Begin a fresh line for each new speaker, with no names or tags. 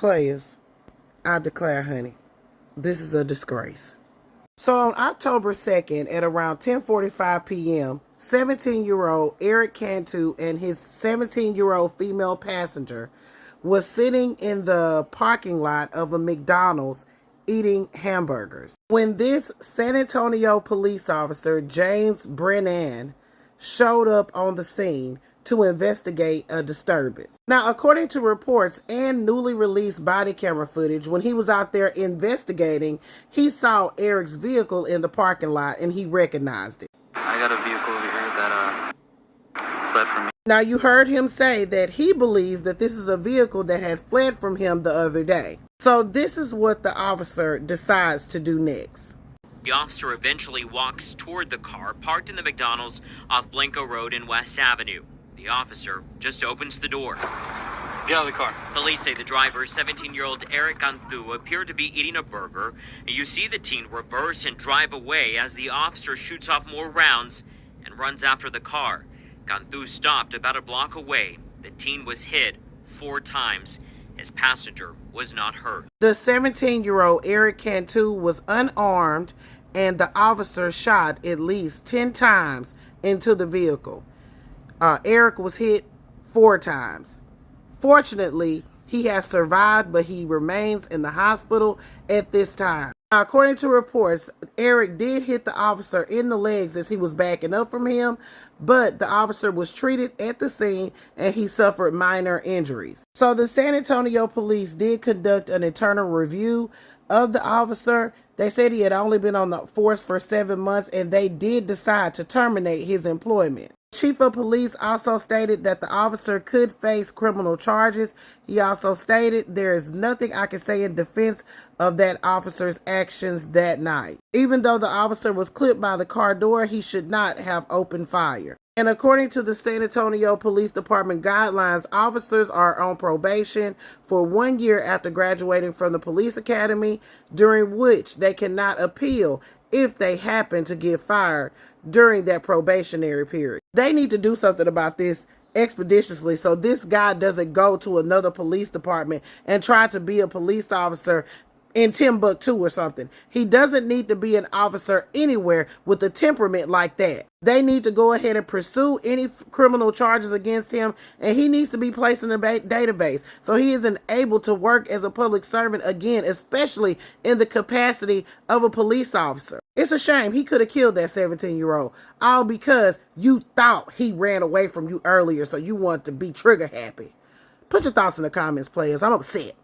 Players, I declare, honey, this is a disgrace. So on October 2nd at around 10:45 p.m., 17-year-old Eric Cantu and his 17-year-old female passenger was sitting in the parking lot of a McDonald's eating hamburgers when this San Antonio police officer, James Brennand, showed up on the scene to investigate a disturbance. Now, according to reports and newly released body camera footage, when he was out there investigating, he saw Eric's vehicle in the parking lot and he recognized it.
I got a vehicle over here that fled from me.
Now, you heard him say that he believes that this is a vehicle that had fled from him the other day. So this is what the officer decides to do next.
The officer eventually walks toward the car parked in the McDonald's off Blanco Road and West Avenue. The officer just opens the door.
Get out of the car.
Police say the driver, 17-year-old Eric Cantu, appeared to be eating a burger. And you see the teen reverse and drive away as the officer shoots off more rounds and runs after the car. Cantu stopped about a block away. The teen was hit 4 times. His passenger was not hurt.
The 17-year-old Eric Cantu was unarmed and the officer shot at least 10 times into the vehicle. Eric was hit 4 times. Fortunately, he has survived, but he remains in the hospital at this time. Now, according to reports, Eric did hit the officer in the legs as he was backing up from him, but the officer was treated at the scene and he suffered minor injuries. So the San Antonio police did conduct an internal review of the officer. They said he had only been on the force for 7 months and they did decide to terminate his employment. Chief of Police also stated that the officer could face criminal charges. He also stated, "There is nothing I can say in defense of that officer's actions that night. Even though the officer was clipped by the car door, he should not have opened fire." And according to the San Antonio Police Department guidelines, officers are on probation for 1 year after graduating from the police academy, during which they cannot appeal if they happen to get fired during that probationary period. They need to do something about this expeditiously so this guy doesn't go to another police department and try to be a police officer in Timbuktu or something. He doesn't need to be an officer anywhere with a temperament like that. They need to go ahead and pursue any criminal charges against him, and he needs to be placed in the database so he isn't able to work as a public servant again, especially in the capacity of a police officer. It's a shame. He could have killed that 17-year-old, all because you thought he ran away from you earlier, so you want to be trigger happy. Put your thoughts in the comments, players. I'm upset.